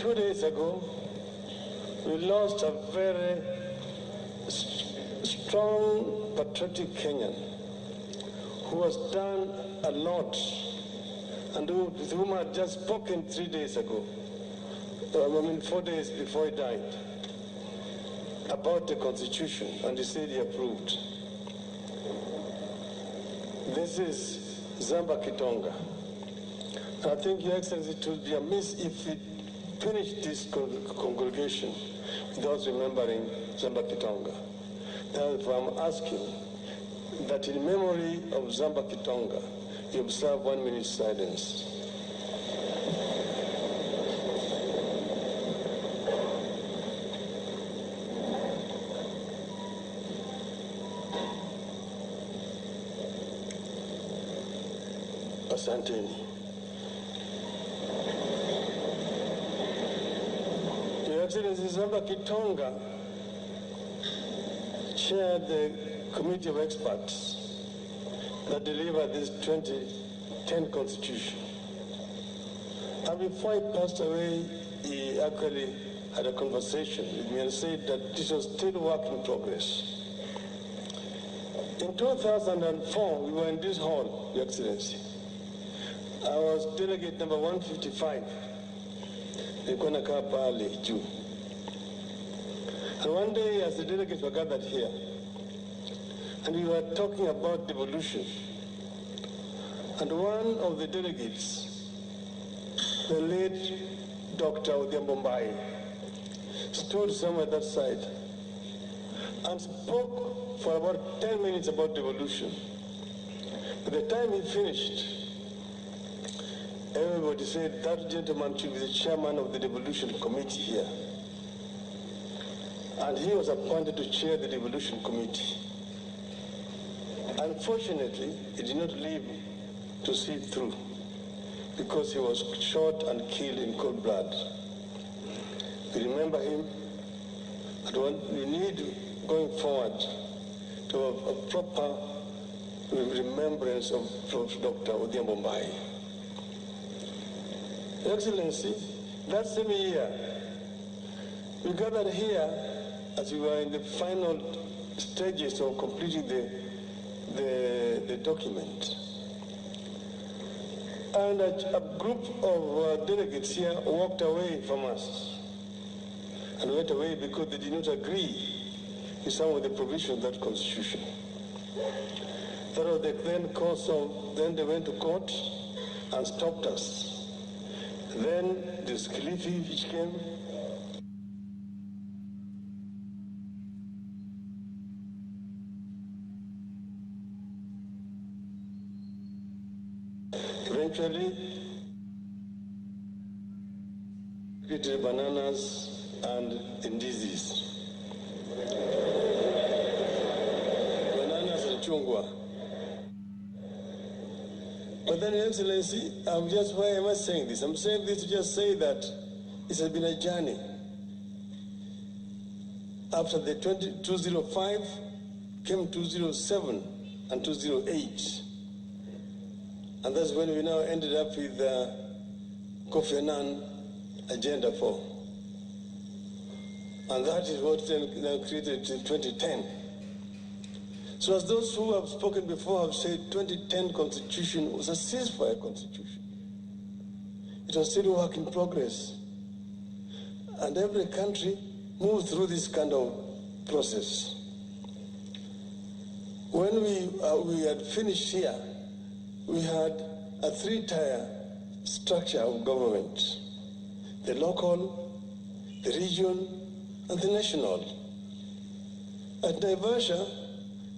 2 days ago, we lost a very strong, patriotic Kenyan who has done a lot and with whom I had just spoken 3 days ago, 4 days before he died, about the Constitution, and he said he approved. This is Zamba Kitonga. And I think, Your Excellency, it would be amiss if we finished this congregation without remembering Zamba Kitonga. Therefore, I'm asking that in memory of Zamba Kitonga, you observe 1 minute silence. Asanteni. Your Excellency, Zamba Kitonga chaired the committee of experts that delivered this 2010 Constitution. And before he passed away, he actually had a conversation with me and said that this was still work in progress. In 2004, we were in this hall, Your Excellency. I was delegate number 155. Nilikuwa nakaa pale juu. And one day, as the delegates were gathered here, and we were talking about devolution, and one of the delegates, the late Dr. Odhiambo, stood somewhere that side and spoke for about 10 minutes about devolution. By the time he finished, everybody said that gentleman should be the chairman of the devolution committee here. And he was appointed to chair the devolution committee. Unfortunately, he did not live to see it through because he was shot and killed in cold blood. We remember him, and we need, going forward, to have a proper remembrance of Dr. Odhiambo. Your Excellency, that same year, we gathered here as we were in the final stages of completing the document. And a group of delegates here walked away from us and went away because they did not agree with some of the provisions of that Constitution. That was the then course of, then they went to court and stopped us. Then this Khalifi which came. Eventually, created bananas and indices. Bananas and chungwa. But then, Your Excellency, why am I saying this? I'm saying this to just say that it has been a journey. After the 205 came 207 and 208. And that's when we now ended up with Kofi Annan Agenda 4. And that is what then created in 2010. So as those who have spoken before have said, 2010 Constitution was a ceasefire Constitution. It was still work in progress. And every country moved through this kind of process. When we had finished here, we had a three-tier structure of government: the local, the region, and the national. At Naivasha,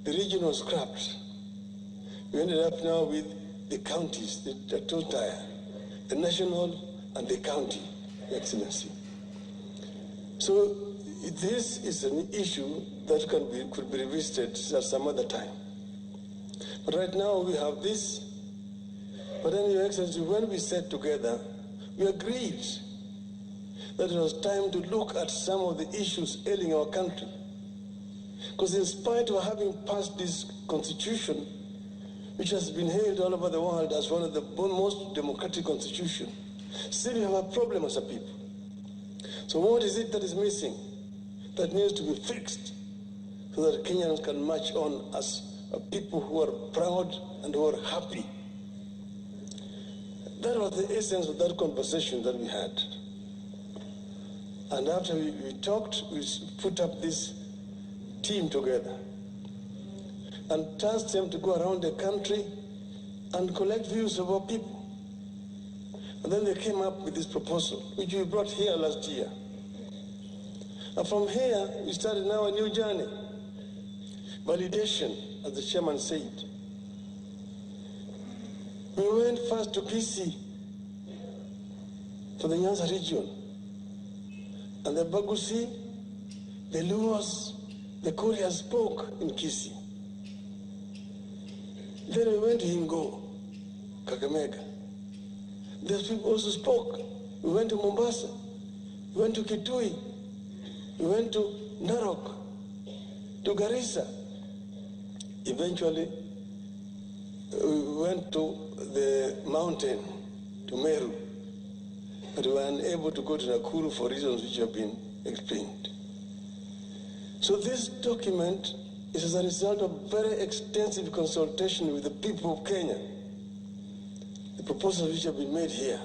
the region was scrapped. We ended up now with the counties, the two-tier, the national and the county, Your Excellency. So this is an issue that could be revisited at some other time. But right now we have this. But then, Your Excellency, when we sat together, we agreed that it was time to look at some of the issues ailing our country. Because in spite of having passed this constitution, which has been hailed all over the world as one of the most democratic constitutions, still we have a problem as a people. So what is it that is missing, that needs to be fixed, so that Kenyans can march on as a people who are proud and who are happy? That was the essence of that conversation that we had. And after we talked, we put up this team together and tasked them to go around the country and collect views of our people. And then they came up with this proposal, which we brought here last year. And from here, we started now a new journey. Validation, as the chairman said. We went first to Kisii for the Nyanza region. And the Bagusi, the Luos, the Koreans spoke in Kisii. Then we went to Ingo, Kakamega. Those people also spoke. We went to Mombasa. We went to Kitui. We went to Narok, to Garissa. Eventually, we went to the mountain, to Meru. But we were unable to go to Nakuru for reasons which have been explained. So this document is as a result of very extensive consultation with the people of Kenya. The proposals which have been made here.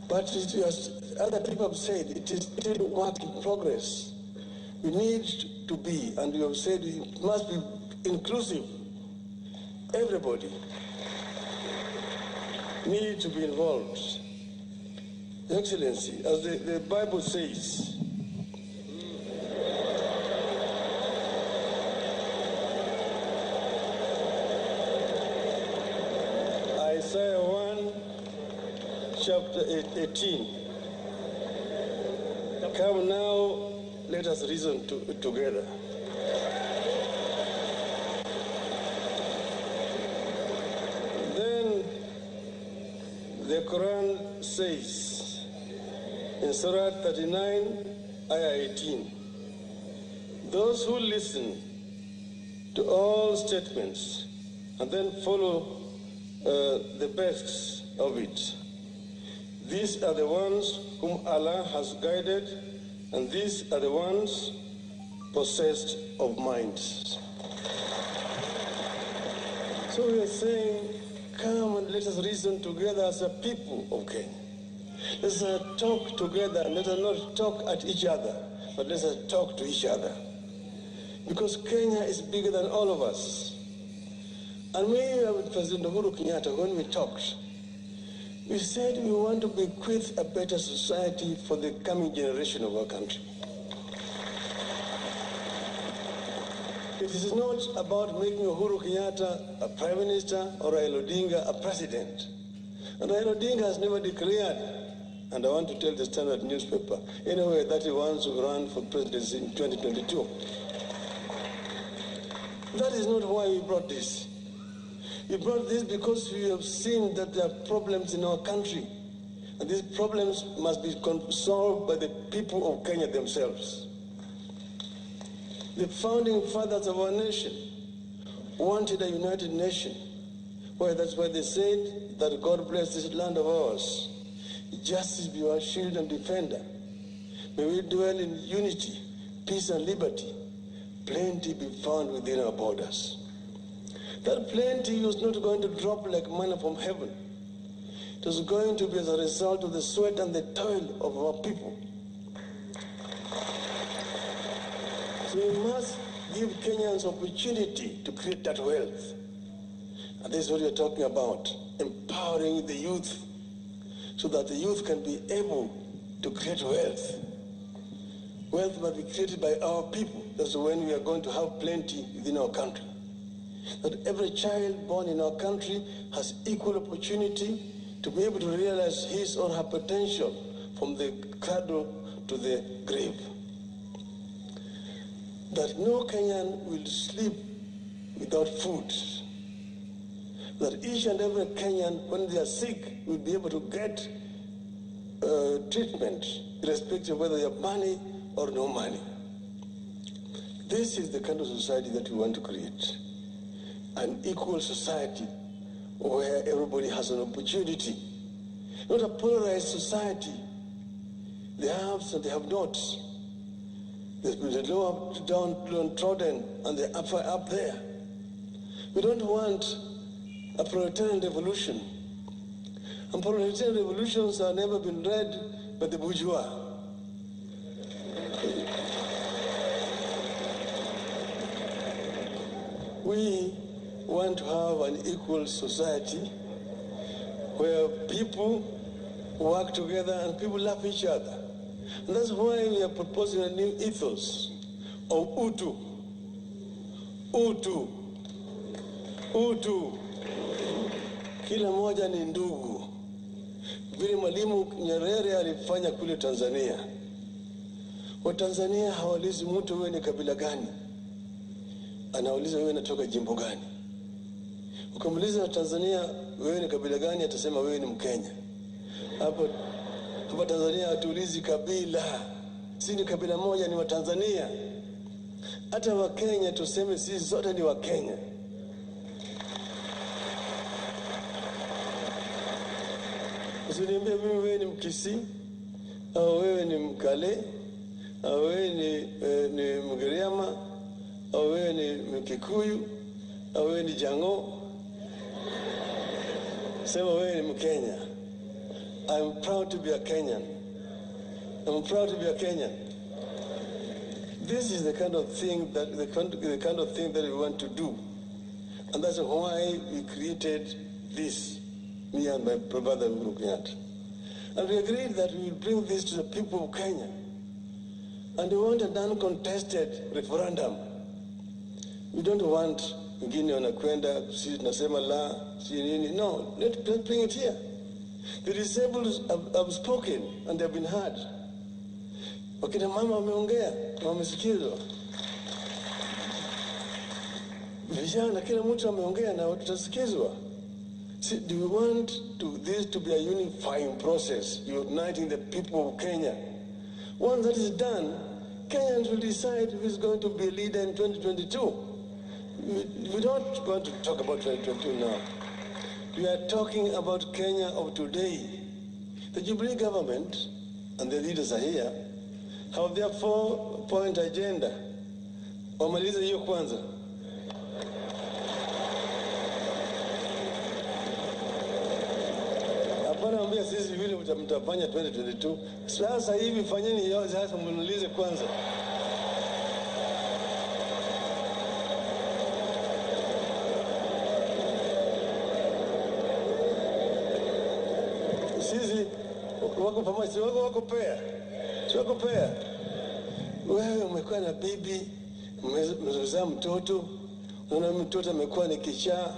But as other people have said, it is still a work in progress. We need to be, and we have said it must be inclusive. Everybody needs to be involved. Your Excellency, as the Bible says, Isaiah 1, chapter 18. Come now, let us reason together. Then the Quran says in Surah 39, Ayah 18, those who listen to all statements and then follow the best of it, these are the ones whom Allah has guided, and these are the ones possessed of minds. So we are saying, come and let us reason together as a people of Kenya. Let us talk together, and let us not talk at each other, but let us talk to each other. Because Kenya is bigger than all of us. And we, with President Uhuru Kenyatta, when we talked, we said we want to bequeath a better society for the coming generation of our country. It is not about making Uhuru Kenyatta a prime minister or Raila Odinga a president. And Raila Odinga has never declared, and I want to tell the Standard newspaper, anyway, that he wants to run for presidency in 2022. That is not why we brought this. We brought this because we have seen that there are problems in our country. And these problems must be solved by the people of Kenya themselves. The founding fathers of our nation wanted a united nation. Well, that's why they said that God bless this land of ours. Justice be our shield and defender. May we dwell in unity, peace and liberty. Plenty be found within our borders. That plenty was not going to drop like manna from heaven. It was going to be as a result of the sweat and the toil of our people. So we must give Kenyans opportunity to create that wealth. And this is what we are talking about, empowering the youth so that the youth can be able to create wealth. Wealth must be created by our people. That's when we are going to have plenty within our country. That every child born in our country has equal opportunity to be able to realize his or her potential from the cradle to the grave. That no Kenyan will sleep without food. That each and every Kenyan, when they are sick, will be able to get treatment, irrespective of whether they have money or no money. This is the kind of society that we want to create. An equal society where everybody has an opportunity. Not a polarized society the haves and the have-nots, the lower downtrodden and the upper up there. We don't want a proletarian revolution. And proletarian revolutions have never been led by the bourgeois. We want to have an equal society where people work together and people love each other. And that's why we are proposing a new ethos of Utu. Utu. Utu. Kila moja ni ndugu. Vile Mwalimu Nyerere alifanya kule Tanzania. Watanzania hawaulizi mtu wewe ni kabila gani. Anauliza wewe unatoka jimbo gani. Ukimuuliza Tanzania wewe ni kabila gani, atasema wewe ni Mkenya. Hapa Tanzania hatuulizi kabila. Sisi ni kabila moja, ni Watanzania. Hata Wakenya tuseme sisi zote ni Wakenya. Usiniambie mimi wewe ni Mkisii, au wewe ni Mkale, au wewe ni Mgiriama, au wewe ni Mkikuyu, au wewe ni Jango. Sema wewe ni Mkenya. I'm proud to be a Kenyan. I'm proud to be a Kenyan. This is the kind of thing that we want to do, and that's why we created this. Me and my brother Kenyatta. And we agreed that we will bring this to the people of Kenya. And we want an uncontested referendum. We don't want wengine wanakwenda sisi tunasema la si nini. No, let's bring it here. The disabled have spoken and they have been heard. Wakina mama wameongea, wamesikizwa. Vijana kila mtu ameongea na tutasikizwa. See, do we want this to be a unifying process, uniting the people of Kenya? Once that is done, Kenyans will decide who is going to be a leader in 2022. We don't want to talk about 2022 now. We are talking about Kenya of today. The Jubilee government, and the leaders are here, have their 4-point agenda. Wamaliza hiyo kwanza. Naambia sisi vile mtafanya 2022. Sasa hivi fanyeni hiyo sasa, mnulize kwanza. Sisi wako pamoja, wako pair. Wako pair. Wewe umekuwa na bibi, mmezaa mtoto, una mtoto amekuwa ni kichaa.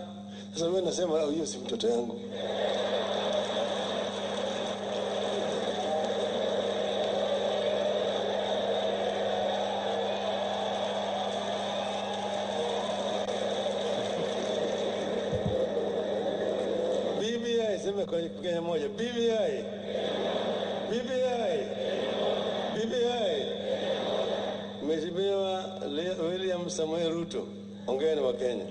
Sasa wewe unasema hiyo si mtoto yangu. Sema kwa Kenya moja, BBI. Mheshimiwa William Samoei Ruto, ongea na Wakenya.